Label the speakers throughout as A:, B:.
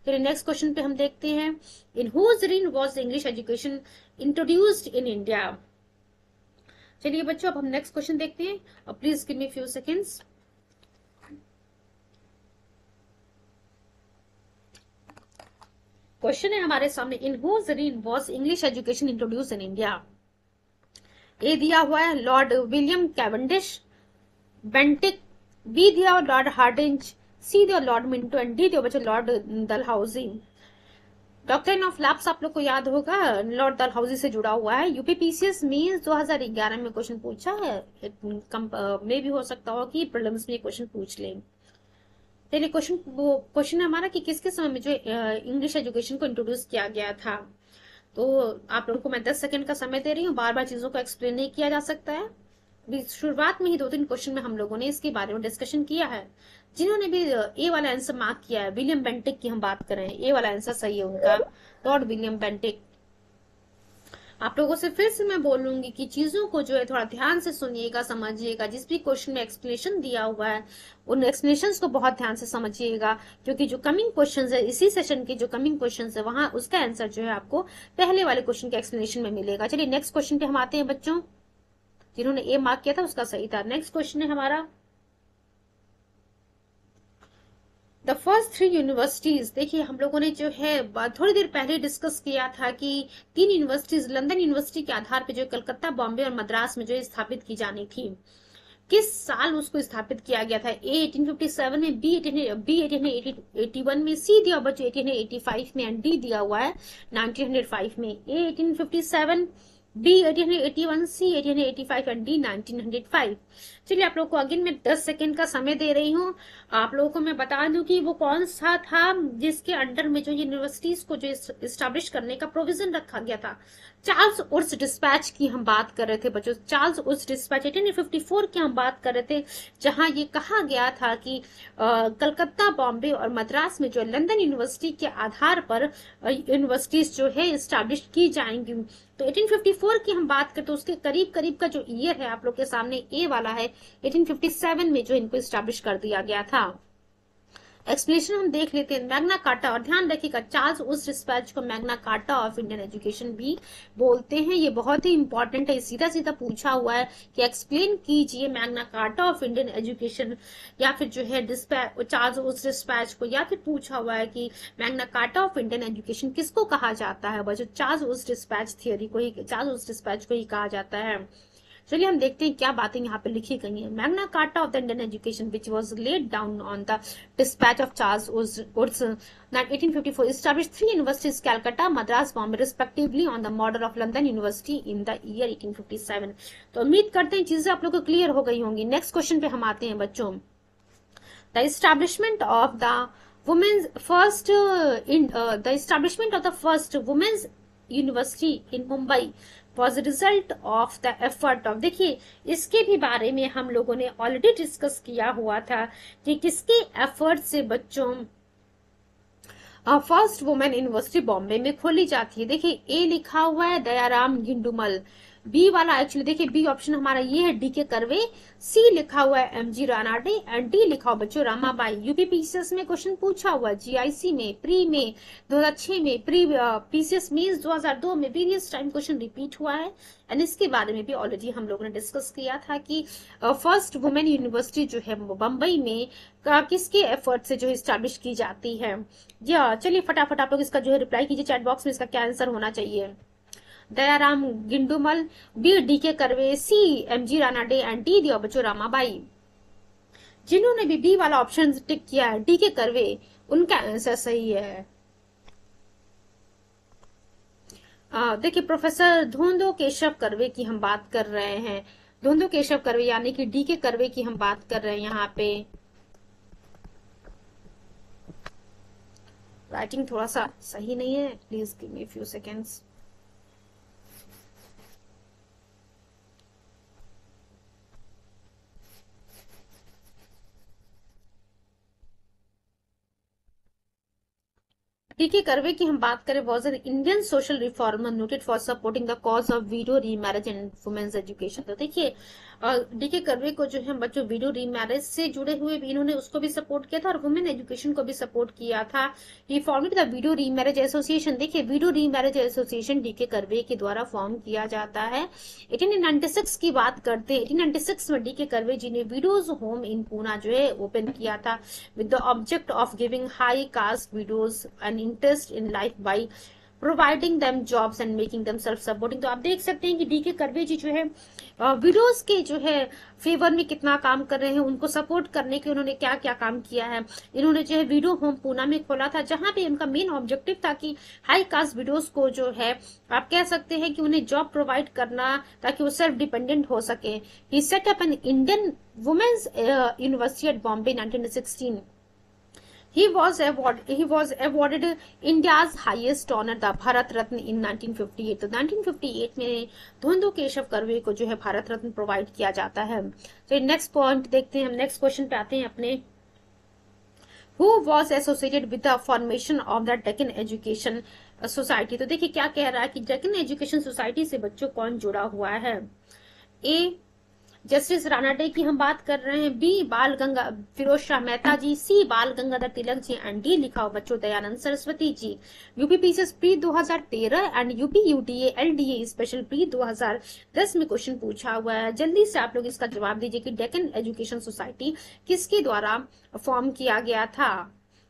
A: चलिए next question पे हम देखते हैं, in whose reign was English education introduced in India. चलिए बच्चों अब हम नेक्स्ट क्वेश्चन देखते हैं, और please give me few seconds. Question है हमारे सामने, in whose reign was English education introduce in India. A दिया हुआ है Lord William Cavendish, Bentinck, B दिया लॉर्ड हार्डिंज, सी दिया लॉर्ड मिंटो, एंड डी दिया बच्चों Lord Dalhousie. Doctrine of lapse आप लोग को याद होगा, लॉर्ड डलहौजी से जुड़ा हुआ है। यूपीपीसीएस मींस 2011 में क्वेश्चन पूछा है, मे भी हो सकता हो कि प्रीलिम्स में क्वेश्चन पूछ ले। चलिए क्वेश्चन है हमारा कि किसके समय में जो इंग्लिश एजुकेशन को इंट्रोड्यूस किया गया था। तो आप लोगों को मैं 10 सेकंड का समय दे रही हूँ, बार बार चीजों को एक्सप्लेन नहीं किया जा सकता है। अभी शुरुआत में ही 2-3 क्वेश्चन में हम लोगों ने इसके बारे में डिस्कशन किया है। जिन्होंने भी ए वाला आंसर मार्क किया है, विलियम बेंटिक की हम बात कर रहे हैं, ए वाला आंसर सही है उनका, लॉर्ड विलियम बेंटिक। आप लोगों से फिर से मैं बोलूंगी कि चीजों को जो है थोड़ा ध्यान से सुनिएगा, समझिएगा। जिस भी क्वेश्चन में एक्सप्लेनेशन दिया हुआ है उन एक्सप्लेनेशंस को बहुत ध्यान से समझिएगा, क्योंकि जो कमिंग क्वेश्चंस है, इसी सेशन के जो कमिंग क्वेश्चंस है, वहां उसका आंसर जो है आपको पहले वाले क्वेश्चन के एक्सप्लेनेशन में मिलेगा। चलिए नेक्स्ट क्वेश्चन पे हम आते हैं बच्चों। जिन्होंने ए मार्क किया था उसका सही था। नेक्स्ट क्वेश्चन है हमारा, द फर्स्ट 3 यूनिवर्सिटीज। देखिए हम लोगों ने जो है थोड़ी देर पहले डिस्कस किया था कि 3 यूनिवर्सिटीज लंदन यूनिवर्सिटी के आधार पर जो कलकत्ता, बॉम्बे और मद्रास में जो स्थापित की जानी थी, किस साल उसको स्थापित किया गया था। ए 1857 में, बी 1881 में, सी दिया बच्चों 1885 में, एंड डी दिया हुआ है 1905 में। ए 1857, बी 1881, सी 1885 एंड डी 1905। चलिए आप लोग को अगेन मैं 10 सेकेंड का समय दे रही हूँ। आप लोगों को मैं बता दूं कि वो कौन सा था जिसके अंडर में जो यूनिवर्सिटीज को जो स्टैब्लिश करने का प्रोविजन रखा गया था। चार्ल्स उर्स डिस्पैच की हम बात कर रहे थे बच्चों, चार्ल्स उर्स डिस्पैच 1854 की हम बात कर रहे थे, जहां ये कहा गया था कि कलकत्ता, बॉम्बे और मद्रास में जो लंदन यूनिवर्सिटी के आधार पर यूनिवर्सिटीज जो है स्टैब्लिश की जाएंगी। तो 1854 की हम बात करते तो उसके करीब करीब का जो ईयर है आप लोग के सामने ए वाला है, 1857 में जो इनको स्टैब्लिश कर दिया गया था। एक्सप्लेनेशन हम देख लेते हैं, मैग्ना कार्टा। और ध्यान रखिएगा चार्ल्स उस डिस्पैच को Magna carta of Indian education भी बोलते हैं। ये बहुत ही इंपॉर्टेंट है, सीधा सीधा पूछा हुआ है कि एक्सप्लेन कीजिए Magna carta of Indian education, या फिर जो है डिस्पैच चार्ल्स उस डिस्पैच को, या फिर पूछा हुआ है कि Magna carta of Indian education किसको कहा जाता है। बच्चों चार्ल्स उस डिस्पैच थियरी को ही, चार्ल्स उस डिस्पैच को ही कहा जाता है। चलिए हम देखते हैं क्या बातें यहाँ पे लिखी गई हैं। Magna carta of the Indian education which was laid down on the dispatch of Charles Woods that 1854 established 3 universities, Calcutta, Madras, Bombay, respectively, on the model of London University in the year 1857। तो उम्मीद करते हैं चीजें आप लोग को clear हो गई होंगी। नेक्स्ट क्वेश्चन पे हम आते हैं बच्चों, the establishment of the women's first in the establishment of the first women's university in Mumbai was result of the effort of. देखिए इसके भी बारे में हम लोगों ने ऑलरेडी डिस्कस किया हुआ था कि किसके एफर्ट से बच्चों फर्स्ट वुमेन यूनिवर्सिटी बॉम्बे में खोली जाती है। देखिए ए लिखा हुआ है दयाराम गिंडुमल, बी वाला एक्चुअली देखिए बी ऑप्शन हमारा ये है डीके कर्वे, सी लिखा हुआ है एमजी रानाडे, एंड डी लिखा हुआ बच्चों रामाबाई। यूपीपीसीएस में क्वेश्चन पूछा हुआ, जीआईसी में, प्री में 2006 में, प्री पीसीएस मींस 2002 में वेरियस टाइम क्वेश्चन रिपीट हुआ है। एंड इसके बारे में भी ऑलरेडी हम लोगों ने डिस्कस किया था कि फर्स्ट वुमेन यूनिवर्सिटी जो है बम्बई में किसके एफर्ट से जो है स्टैब्लिश की जाती है। या चलिए फटाफट आप लोग इसका जो है रिप्लाई कीजिए चैट बॉक्स में, इसका क्या आंसर होना चाहिए। Dayaram Gidumal, B DK Karve, C MG Ranade, and D दिया बच्चों रामाबाई। जिन्होंने भी बी वाला ऑप्शन टिक किया है डीके कर्वे, उनका आंसर सही है। देखिए प्रोफेसर धोंदो केशव कर्वे की हम बात कर रहे हैं, धोंदो केशव कर्वे यानी कि डीके कर्वे की हम बात कर रहे हैं यहाँ पे। राइटिंग थोड़ा सा सही नहीं है, please give me few seconds. T K Karve की हम बात करें, was an Indian social reformer noted for supporting the cause of widow remarriage and women's education. तो देखिए डीके कर्वे को जो है बच्चों वीडो रीमैरिज से जुड़े हुए भी इन्होंने उसको भी सपोर्ट किया था और वुमेन एजुकेशन को भी सपोर्ट किया था। He formed the widow remarriage association. देखिए widow remarriage association DK Karve के द्वारा फॉर्म किया जाता है। 1896 की बात करते हैं। 1896 में डीके कर्वे जी ने विडोज होम इन पूना जो है ओपन किया था with the object of giving high cast widows an interest in life by providing them jobs and making them self supporting. तो आप देख सकते हैं कि डीके कर्वे जी जो है विडोज के जो है फेवर में कितना काम कर रहे हैं, उनको सपोर्ट करने के उन्होंने क्या क्या काम किया है। इन्होंने जो है विडो होम पूना में खोला था, जहां पे उनका मेन ऑब्जेक्टिव था कि हाई कास्ट विडोज को जो है आप कह सकते हैं कि उन्हें जॉब प्रोवाइड करना ताकि वो सेल्फ डिपेंडेंट हो सके। He set up an Indian women's university at Bombay 1916। He was awarded India's highest honor, the Bharat Ratna in 1958। तो 1958 में धोंदो केशव कर्वे को जो है भारत रत्न प्रोवाइड किया जाता है। तो नेक्स्ट पॉइंट देखते हैं, हम नेक्स्ट क्वेश्चन पे आते हैं अपने। Who was associated with the formation of the Deccan Education Society। तो देखिए क्या कह रहा है कि डेक्कन एजुकेशन सोसाइटी से बच्चों कौन जुड़ा हुआ है। ए जस्टिस राणा डे की हम बात कर रहे हैं, बी बाल Ganga Firoz Shah Mehta ji, C Bal Gangadhar Tilak ji and D लिखा हो बच्चों Dayanand Saraswati ji. UP PCS pre 2013 एंड UP UTA LDA special pre 2010 में क्वेश्चन पूछा हुआ है। जल्दी से आप लोग इसका जवाब दीजिए कि डेक्कन एजुकेशन सोसाइटी किसके द्वारा फॉर्म किया गया था,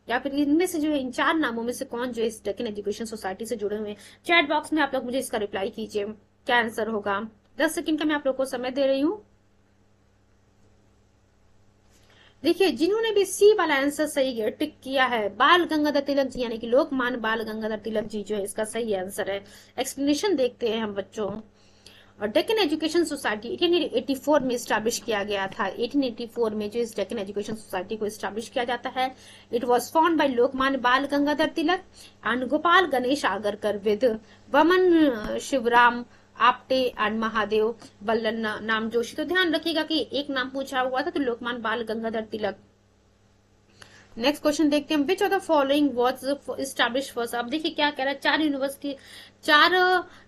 A: या फिर इनमें से जो है इन 4 नामों में से कौन जो है इस डेक्कन एजुकेशन सोसाइटी से जुड़े हुए हैं। चैट बॉक्स में आप लोग मुझे इसका रिप्लाई कीजिए, क्या आंसर होगा। 10 सेकंड का मैं आप लोग को समय दे रही हूँ। देखिए जिन्होंने भी सी वाला आंसर सही है टिक किया है, बाल गंगाधर तिलक जी यानी कि लोकमान्य बाल गंगाधर तिलक जी जो है इसका सही आंसर है। एक्सप्लेनेशन देखते हैं हम बच्चों। और डेक्कन एजुकेशन सोसाइटी 1884 में स्टैब्लिश किया गया था। 1884 में जो इस डेक्कन एजुकेशन सोसाइटी को स्टैब्लिश किया जाता है, it was found by Lokmanya बाल गंगाधर तिलक एंड गोपाल गणेश आगरकर विद वमन शिवराम आपटे एंड महादेव बल्लन नाम जोशी। तो ध्यान रखिएगा कि एक नाम पूछा हुआ था तो लोकमान्य बाल गंगाधर तिलक। नेक्स्ट क्वेश्चन देखते हैं, which of the following was establish first. अब देखिए क्या कह रहा है, 4 यूनिवर्सिटी 4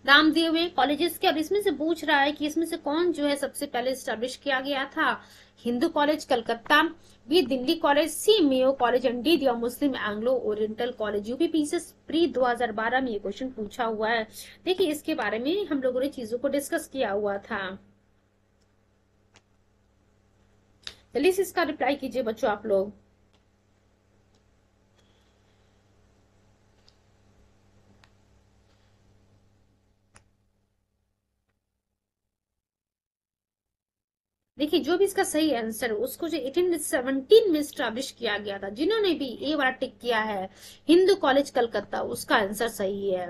A: नाम दिए हुए कॉलेजेस के, और इसमें से पूछ रहा है कि इसमें से कौन जो है सबसे पहले एस्टैब्लिश किया गया था। Hindu college Calcutta, B Delhi college, C Mayo college and D दिया Muslim Anglo Oriental college. UP PCS pre 2012 में ये क्वेश्चन पूछा हुआ है। देखिए इसके बारे में हम लोगों ने चीजों को डिस्कस किया हुआ था। जल्दी से इसका रिप्लाई कीजिए बच्चों आप लोग। देखिए जो भी इसका सही आंसर है उसको जो 1817 में स्टैब्लिश किया गया था, जिन्होंने भी ए वाला टिक किया है हिंदू कॉलेज कलकत्ता, उसका आंसर सही है।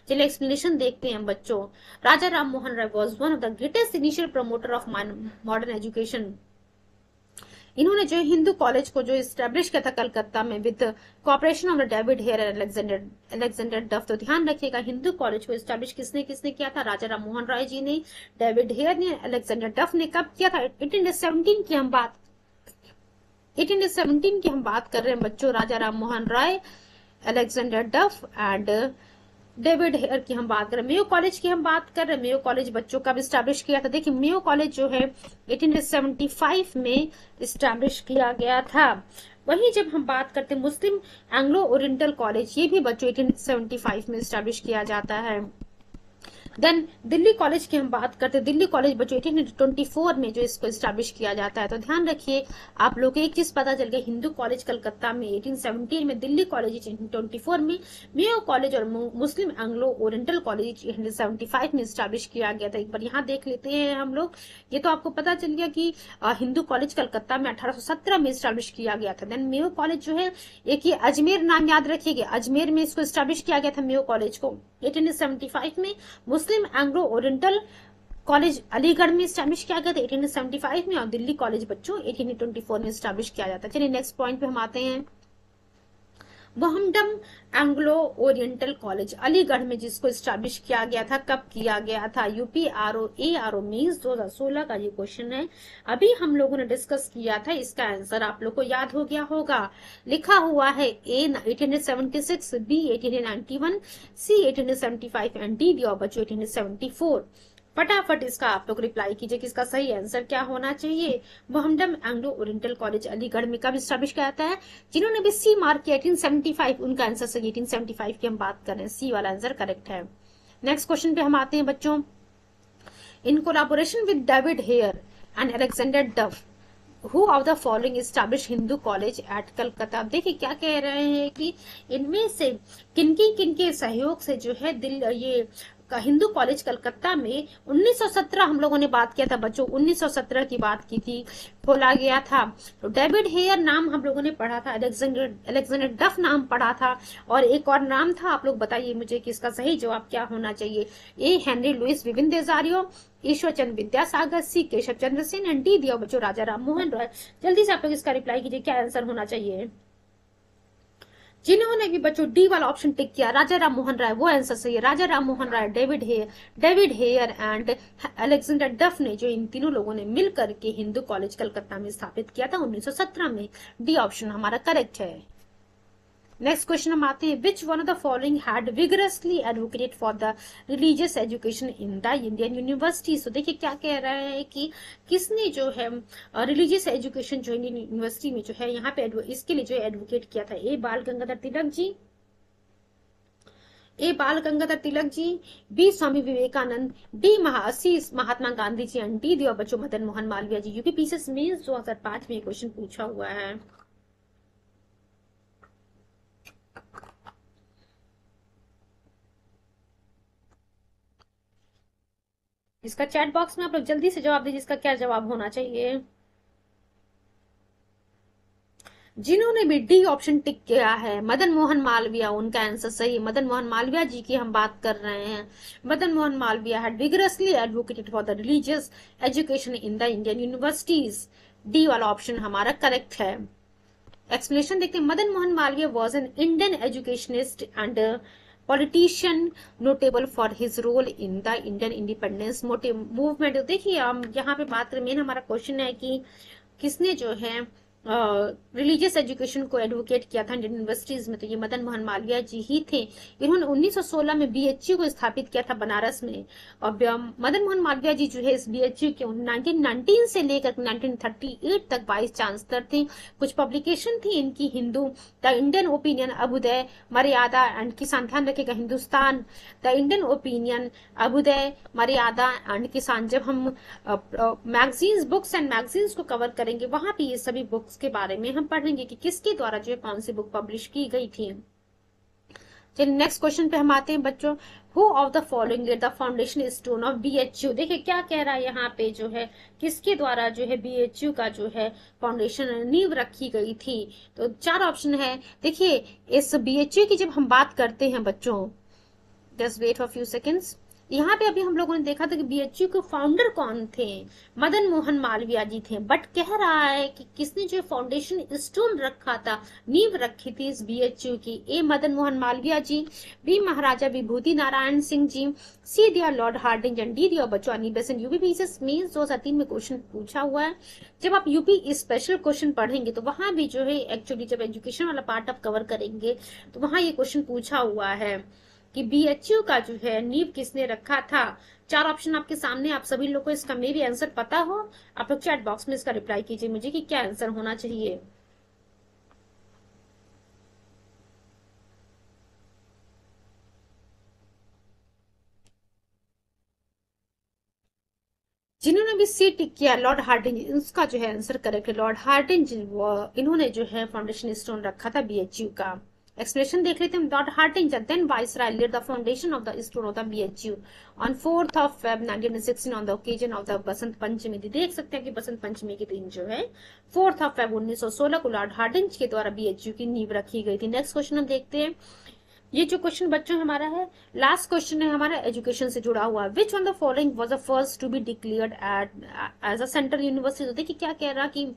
A: चलिए एक्सप्लेनेशन देखते हैं बच्चों। Raja Ram Mohan Roy was one of the greatest initial promoter of modern education. इन्होंने जो हिंदू कॉलेज को जो स्टैब्लिश किया था कलकत्ता में with cooperation of the David Hare and Alexander Duff. तो ध्यान रखिएगा हिंदू कॉलेज को स्टैब्लिश किसने किसने किया था, राजा राम मोहन राय जी ने, डेविड हेयर ने, अलेक्जेंडर डफ ने। कब किया था, 1817 की हम बात 1817 की हम बात कर रहे हैं बच्चों। Raja Ram Mohan Roy, Alexander Duff and David Hare की हम बात कर रहे हैं। मेयो कॉलेज की हम बात कर रहे हैं, मेयो कॉलेज बच्चों का भी स्टैब्लिश किया था। देखिए मेयो कॉलेज जो है 1875 में स्टैब्लिश किया गया था। वहीं जब हम बात करते हैं मुस्लिम एंग्लो ओरिएंटल कॉलेज, ये भी बच्चों 1875 में स्टैब्लिश किया जाता है। देन दिल्ली कॉलेज की हम बात करते हैं, दिल्ली कॉलेज बच्चों 1824 में जो इसको स्टैब्लिश किया जाता है। तो ध्यान रखिए आप लोग एक चीज पता चल गया, हिंदू कॉलेज कलकत्ता में 1817 में, दिल्ली कॉलेज 1824 में, मेयो कॉलेज और मुस्लिम एंग्लो ओरिएंटल कॉलेज 1875 में स्टैब्लिश किया गया था। एक बार यहाँ देख लेते हैं हम लोग। ये तो आपको पता चल गया कि हिंदू कॉलेज कलकत्ता में 1817 में स्टैब्लिश किया गया था। देन मेयो कॉलेज जो है, एक ये अजमेर नाम याद रखिएगा, अजमेर में इसको स्टैब्लिश किया गया था मेयो कॉलेज को 1875 में। मुस्लिम एंग्लो ओरिएंटल कॉलेज अलीगढ़ में स्टैब्लिश किया गया था 1875 में, और दिल्ली कॉलेज बच्चों 1824 में स्टैब्लिश किया जाता है। चलिए नेक्स्ट पॉइंट पे हम आते हैं। मोहम्मडम एंग्लो ओरिएंटल कॉलेज अलीगढ़ में, जिसको स्टैब्लिश किया गया था, कब किया गया था? यूपीआरओ मींस 2016 का ये क्वेश्चन है, अभी हम लोगों ने डिस्कस किया था। इसका आंसर आप लोग को याद हो गया होगा। लिखा हुआ है ए 1876, बी 1891, सी 1875 एंड डी दिया बच्चों 1874। फटाफट इसका आप लोग रिप्लाई कीजिए कि इसका सही आंसर क्या होना चाहिए। मोहम्मडम एंग्लो ओरिएंटल कॉलेज अलीगढ़ में कब स्टैब्लिश किया जाता है? जिन्होंने भी सी मार्क किया 1875, उनका आंसर सही 1875 की हम बात कर रहे हैं, सी वाला आंसर करेक्ट है। नेक्स्ट क्वेश्चन पे हम आते हैं बच्चों। In collaboration with David Hare and Alexander Duff, who of the following establish Hindu college at Calcutta. देखिए क्या कह रहे हैं कि इनमें से किनके सहयोग से जो है ये हिंदू कॉलेज कलकत्ता में 1917 हम लोगों ने बात किया था बच्चों, 1917 की बात की थी, खोला गया था। तो डेविड हेयर नाम हम लोगों ने पढ़ा था, अलेक्जेंडर डफ नाम पढ़ा था, और एक और नाम था, आप लोग बताइए मुझे कि इसका सही जवाब क्या होना चाहिए। ए हेनरी लुइस विविन डेजारियो, Ishwar Chandra Vidyasagar, C Keshav Chandra Sen and D दिया बच्चों राजा राम मोहन राय। जल्दी से आप लोग इसका रिप्लाई कीजिए, क्या आंसर होना चाहिए। जिन्होंने भी बच्चों डी वाला ऑप्शन टिक किया राजा राम मोहन राय, वो आंसर सही है। राजा राम मोहन राय, डेविड हेयर एंड अलेक्जेंडर डफ ने, जो इन तीनों लोगों ने मिलकर के हिंदू कॉलेज कलकत्ता में स्थापित किया था 1917 में। डी ऑप्शन हमारा करेक्ट है। नेक्स्ट क्वेश्चन हम आते हैं, which one of the following had vigorously advocated for the religious education in the Indian university. तो देखिए क्या कह रहे हैं कि किसने जो है रिलीजियस एजुकेशन जो इंडियन यूनिवर्सिटी में जो है यहाँ पे इसके लिए जो एडवोकेट किया था। ए Bal Gangadhar Tilak ji, A Bal Gangadhar Tilak ji, B Swami Vivekananda, D Mahatma Gandhi ji and D दिया बच्चों Madan Mohan Malviya ji. UP PCS mains 2005 में क्वेश्चन पूछा हुआ है। इसका चैट बॉक्स में आप लोग जल्दी से जवाब दीजिए, इसका क्या जवाब होना चाहिए। जिन्होंने भी डी ऑप्शन टिक किया है मदन मोहन मालवीय, उनका आंसर सही। मदन मोहन मालवीय जी की हम बात कर रहे हैं। Madan Mohan Malviya had vigorously advocated for the religious education in the Indian universities. D वाला ऑप्शन हमारा करेक्ट है। एक्सप्लेनेशन देखते हैं। Madan Mohan Malviya was an Indian educationist and politician notable for his role in the Indian independence movement. देखिए हम यहाँ पे बात करें, मेन हमारा क्वेश्चन है कि किसने जो है रिलीजियस एजुकेशन को एडवोकेट किया था इंडियन यूनिवर्सिटीज में, तो ये मदन मोहन मालवीय जी ही थे। इन्होंने 1916 में बीएचयू को स्थापित किया था बनारस में, और मदन मोहन मालवीय जी जो है इस बीएचयू के 1919 से लेकर 1938 तक वाइस चांसलर थे। कुछ पब्लिकेशन थी इनकी, Hindu, the Indian opinion, Abhyudaya, Maryada and Kisan, ध्यान रखेगा Hindustan, the Indian opinion, Abhyudaya, Maryada and Kisan. जब हम मैगजीन्स, बुक्स एंड मैगजीन्स को कवर करेंगे, वहां पे ये सभी बुक्स के बारे में हम पढ़ेंगे कि किसके द्वारा जो है कौन सी बुक पब्लिश की गई थी। चलिए नेक्स्ट क्वेश्चन पे हम आते हैं बच्चों। Who of the following the foundation stone of BHU. देखिए क्या कह रहा है यहाँ पे जो है, किसके द्वारा जो है बीएचयू का जो है फाउंडेशन नींव रखी गई थी। तो चार ऑप्शन है। देखिए इस बीएचयू की जब हम बात करते हैं बच्चों, just wait for few seconds, यहाँ पे अभी हम लोगों ने देखा था कि बीएचयू के फाउंडर कौन थे, मदन मोहन मालवीय जी थे। बट कह रहा है कि किसने जो फाउंडेशन स्टोन रखा था, नींव रखी थी इस बीएचयू की। ए मदन मोहन मालवीय जी, बी महाराजा विभूति नारायण सिंह जी, सी दिया लॉर्ड हार्डिंज एंड डी दिया बच्चों अनी बेसेंट। यूपी पीसीएस मेंस 2003 में क्वेश्चन पूछा हुआ है। जब आप यूपी स्पेशल क्वेश्चन पढ़ेंगे तो वहां भी जो है एक्चुअली जब एजुकेशन वाला पार्ट आप कवर करेंगे तो वहां ये क्वेश्चन पूछा हुआ है कि बीएचयू का जो है नींव किसने रखा था। चार ऑप्शन आपके सामने, आप सभी लोग को इसका मे भी आंसर पता हो, आप लोग चैट बॉक्स में इसका रिप्लाई कीजिए मुझे कि क्या आंसर होना चाहिए। जिन्होंने भी सी टिक किया लॉर्ड हार्डिंज, उसका जो है आंसर करेक्ट है। लॉर्ड हार्डिंज इन्होंने जो है फाउंडेशन स्टोन रखा था बीएचयू का। एक्सप्लेनेशन देख लेते हैं। Lord Hardinge then viceroy laid the foundation of the stone of the BHU on 4th of Feb 1916 on the occasion of the Basant Panchami. देख सकते हैं कि बसंत पंचमी के दिन जो है 4th of Feb 1916 को लॉर्ड हार्डिंज के द्वारा बीएचयू की नींव रखी गई थी। नेक्स्ट क्वेश्चन हम देखते हैं। ये जो क्वेश्चन बच्चों हमारा है, लास्ट क्वेश्चन है हमारा एजुकेशन से जुड़ा हुआ। Which one the following was the first to be declared as a central university. तो देखिए क्या कह रहा कि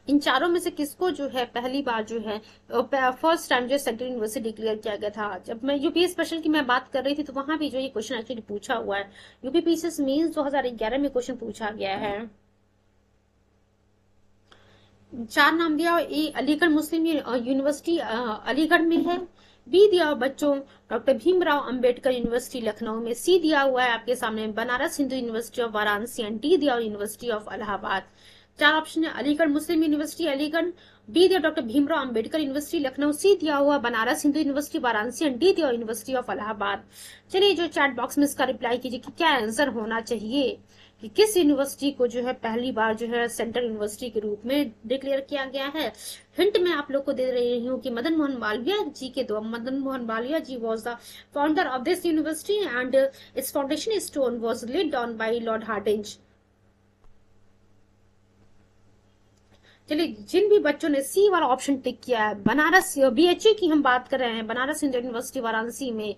A: इन चारों में से किसको जो है पहली बार जो है फर्स्ट टाइम जो सेंट्रल यूनिवर्सिटी डिक्लेयर किया गया था? जब मैं यूपी स्पेशल की मैं बात कर रही थी तो वहां भी जो ये क्वेश्चन एक्चुअली पूछा हुआ है। यूपी पीसीएस मेंस 2011 में क्वेश्चन पूछा गया है। चार नाम दिया। ए अलीगढ़ मुस्लिम यूनिवर्सिटी अलीगढ़ में है। बी दिया बच्चों डॉक्टर भीमराव अंबेडकर यूनिवर्सिटी लखनऊ में। सी दिया हुआ है आपके सामने Banaras Hindu university of Varanasi. And D दिया यूनिवर्सिटी ऑफ इलाहाबाद। चार ऑप्शन है। अलीगढ़ मुस्लिम यूनिवर्सिटी अलीगढ़, बी दिया डॉक्टर भीमराव अंबेडकर यूनिवर्सिटी लखनऊ, सी दिया हुआ Banaras Hindu university Varanasi and D दिया यूनिवर्सिटी ऑफ इलाहाबाद। चलिए जो चैट बॉक्स में इसका रिप्लाई कीजिए कि क्या आंसर होना चाहिए कि किस यूनिवर्सिटी को जो है पहली बार जो है सेंट्रल यूनिवर्सिटी के रूप में डिक्लेयर किया गया है। हिंट मैं आप लोग को दे रही हूँ कि मदन मोहन मालवीय जी के द्वारा, Madan Mohan Malviya ji was the founder of this university and its foundation stone was laid down by Lord Hardinge. चलिए जिन भी बच्चों ने सी वाला ऑप्शन टिक किया है, बनारस बीएचयू की हम बात कर रहे हैं, बनारस हिंदू यूनिवर्सिटी वाराणसी में,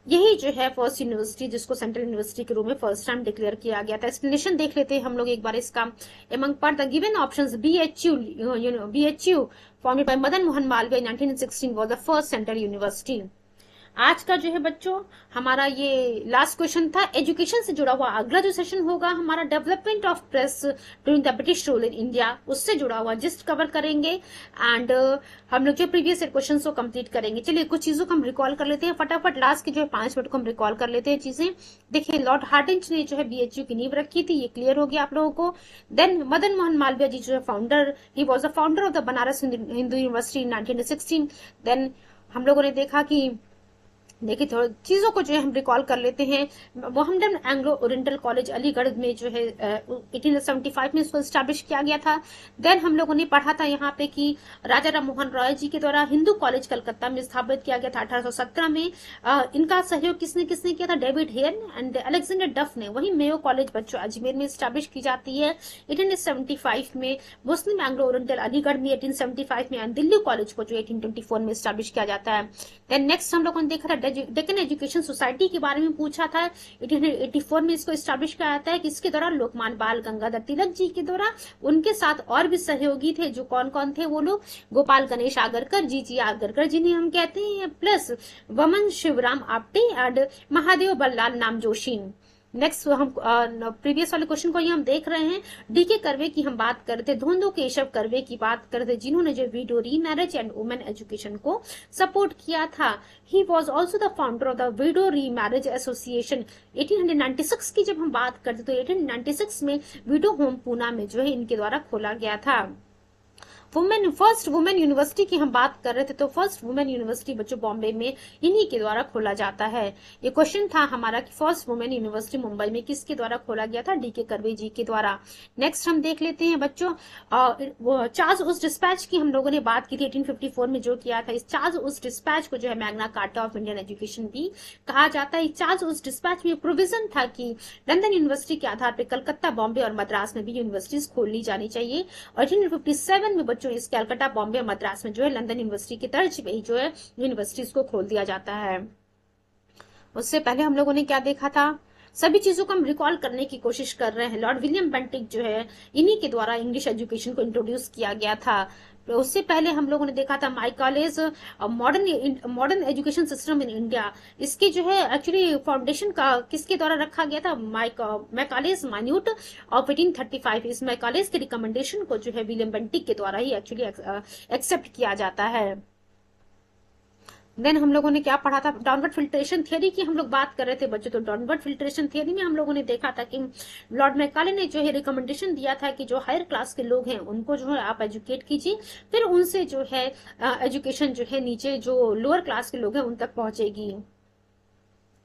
A: यही जो है फर्स्ट यूनिवर्सिटी जिसको सेंट्रल यूनिवर्सिटी के रूप में फर्स्ट टाइम डिक्लेयर किया गया था। एक्सप्लेनेशन देख लेते हैं हम लोग एक बार इसका। एमंग पर the given options BHU founded by Madan Mohan Malviya 1916 was the first central university. आज का जो है बच्चों हमारा ये लास्ट क्वेश्चन था। एजुकेशन से जुड़ा हुआ अगला जो सेशन होगा हमारा development of press during the British rule in India, उससे जुड़ा हुआ जिस्ट कवर करेंगे एंड हम लोग जो प्रीवियस क्वेश्चन को कंप्लीट करेंगे। चलिए कुछ चीजों को हम रिकॉल कर लेते हैं फटाफट, लास्ट के जो है 5 मिनट को हम रिकॉल कर लेते हैं चीजें। देखिए लॉर्ड हार्डिंज ने जो है बीएचयू की नींव रखी थी, ये क्लियर हो गया आप लोगों को। देन मदन मोहन मालवीय जी जो है founder, he was the founder of the Banaras Hindu university in 1916। Then हम लोगों ने देखा कि देखिए थोड़ी चीजों को जो है हम रिकॉल कर लेते हैं। Mohammedan Anglo Oriental college Aligarh में जो है 1875 में इसको स्टैब्लिश किया गया था। देन हम लोगों ने पढ़ा था यहाँ पे कि राजा राम मोहन रॉय जी के द्वारा हिंदू कॉलेज कलकत्ता में स्थापित किया गया था 1817 में। इनका सहयोग किसने किसने किया था? डेविड हेयर एंड अलेक्जेंडर डफ ने। वही मेयो कॉलेज बच्चों अजमेर में स्टैब्लिश की जाती है 1875 में। मुस्लिम एंग्लो ओरिएंटल अलीगढ़ में 1875 में एंड दिल्ली कॉलेज को जो 1824 में स्टैब्लिश किया जाता है। देन नेक्स्ट हम लोगों ने देखा था डेक्कन एजुकेशन सोसाइटी के बारे में पूछा था, 1884 में इसको स्टैब्लिश किया जाता है। किसके द्वारा? लोकमान्य बाल गंगाधर तिलक जी के द्वारा। उनके साथ और भी सहयोगी थे, जो कौन कौन थे वो लोग? गोपाल गणेश आगरकर जी आगरकर जिन्हें हम कहते हैं, प्लस वमन शिवराम आप्टे एंड महादेव बल्लाल नाम जोशी। नेक्स्ट हम प्रीवियस वाले क्वेश्चन को ये हम देख रहे हैं। डीके कर्वे की हम बात करते थे, धोंदो केशव कर्वे की बात करते, जिन्होंने जो video remarriage and women education को सपोर्ट किया था। He was also the founder of the widow remarriage association. 1896 की जब हम बात करते तो 1896 में विडो होम पूना में जो है इनके द्वारा खोला गया था। फर्स्ट वुमेन यूनिवर्सिटी की हम बात कर रहे थे, तो फर्स्ट वुमेन यूनिवर्सिटी बच्चों बॉम्बे में इन्हीं के द्वारा खोला जाता है। ये क्वेश्चन था हमारा कि फर्स्ट वुमेन यूनिवर्सिटी मुंबई में किसके द्वारा खोला गया था? डीके कर्वे जी के द्वारा। नेक्स्ट हम देख लेते हैं बच्चों चार्ल्स उस डिस्पैच की हम लोगों ने बात की थी 1854 में जो किया था। इस चार्ल्स उस डिस्पैच को जो है Magna carta of Indian education भी कहा जाता है। चार्ल्स उस डिस्पैच में प्रोविजन था कि लंदन यूनिवर्सिटी के आधार पर कलकत्ता, बॉम्बे और मद्रास में भी यूनिवर्सिटीज खोल ली जानी चाहिए। और 1857 में बच्चों इस कलकत्ता, बॉम्बे और मद्रास में जो है लंदन यूनिवर्सिटी की तर्ज पे ही जो है यूनिवर्सिटीज को खोल दिया जाता है। उससे पहले हम लोगों ने क्या देखा था? सभी चीजों को हम रिकॉल करने की कोशिश कर रहे हैं। लॉर्ड विलियम बेंटिक जो है इन्हीं के द्वारा इंग्लिश एजुकेशन को इंट्रोड्यूस किया गया था। तो उससे पहले हम लोगों ने देखा था Macaulay modern education system in India. इसके जो है एक्चुअली फाउंडेशन का किसके द्वारा रखा गया था? मैकॉलेज माइन्यूट ऑफ 1835। इस मैकॉलेज के रिकमेंडेशन को जो है विलियम बेंटिक के द्वारा ही एक्चुअली एक्सेप्ट किया जाता है। देन हम लोगों ने क्या पढ़ा था? डाउनवर्ड फिल्ट्रेशन थियरी की हम लोग बात कर रहे थे बच्चों। तो डाउनवर्ड फिल्ट्रेशन थियरी में हम लोगों ने देखा था कि लॉर्ड मैकाले ने जो है रिकमेंडेशन दिया था कि जो हायर क्लास के लोग हैं उनको जो है आप एजुकेट कीजिए, फिर उनसे जो है एजुकेशन जो है नीचे जो लोअर क्लास के लोग हैं उन तक पहुंचेगी।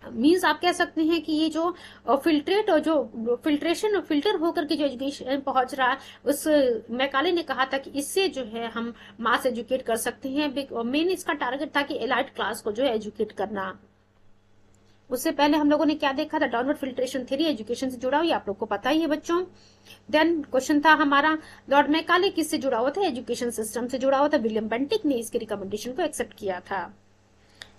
A: मीन्स आप कह सकते हैं कि ये जो फिल्ट्रेट और जो फिल्टर होकर के जो एजुकेशन पहुंच रहा है, उस मैकाले ने कहा था कि इससे जो है हम मास एजुकेट कर सकते हैं। मेन इसका टारगेट था कि एलाइट क्लास को जो है एजुकेट करना। उससे पहले हम लोगों ने क्या देखा था? डाउनवर्ड फिल्ट्रेशन थ्योरी एजुकेशन से जुड़ा हुआ, आप लोग को पता ही है बच्चों। देन क्वेश्चन था हमारा लॉर्ड मैकाले किससे जुड़ा हुआ था? एजुकेशन सिस्टम से जुड़ा हुआ था। विलियम बेंटिक ने इसके रिकमेंडेशन को एक्सेप्ट किया था।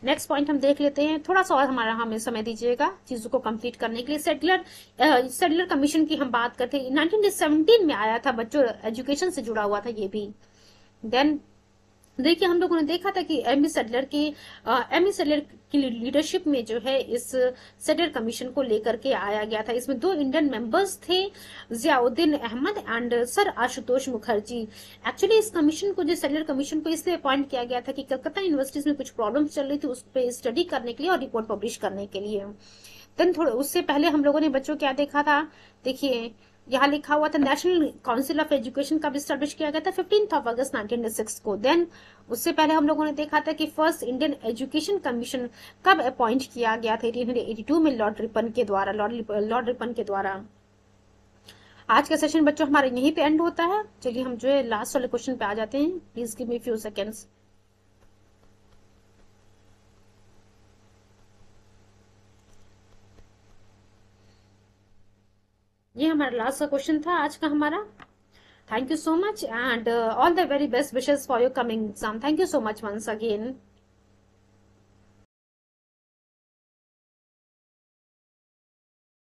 A: नेक्स्ट पॉइंट हम देख लेते हैं, थोड़ा सा और हमारा हमें समय दीजिएगा चीजों को कंप्लीट करने के लिए। सेटलर कमीशन की हम बात करते हैं, 1917 में आया था, बच्चों एजुकेशन से जुड़ा हुआ था ये भी। देन देखिए हम लोगों ने देखा था कि एमी सेडलर की लीडरशिप में जो है इस सेडलर कमीशन को लेकर के आया गया था। इसमें 2 इंडियन मेंबर्स थे, Ziauddin Ahmad and sir Ashutosh Mukherjee. Actually इस कमीशन को, जो सेडलर कमीशन को, इसलिए अपॉइंट किया गया था कि कलकत्ता यूनिवर्सिटीज में कुछ प्रॉब्लम्स चल रही थी, उस पर स्टडी करने के लिए और रिपोर्ट पब्लिश करने के लिए। देन थोड़ा उससे पहले हम लोगों ने बच्चों क्या देखा था, देखिए यहाँ लिखा हुआ था नेशनल काउंसिल ऑफ एजुकेशन कब स्टैब्लिश किया गया था, 15 अगस्त 1906 को। देन उससे पहले हम लोगों ने देखा था कि फर्स्ट इंडियन एजुकेशन कमीशन कब अपॉइंट किया गया था, 1882 में लॉर्ड रिपन के द्वारा। आज का सेशन बच्चों हमारे यहीं पे एंड होता है। चलिए हम जो है लास्ट वाले क्वेश्चन पे आ जाते हैं, please give me few seconds. ये हमारा लास्ट का क्वेश्चन था आज का हमारा। Thank you so much and all the very best wishes for your coming exam. Thank you so much once again.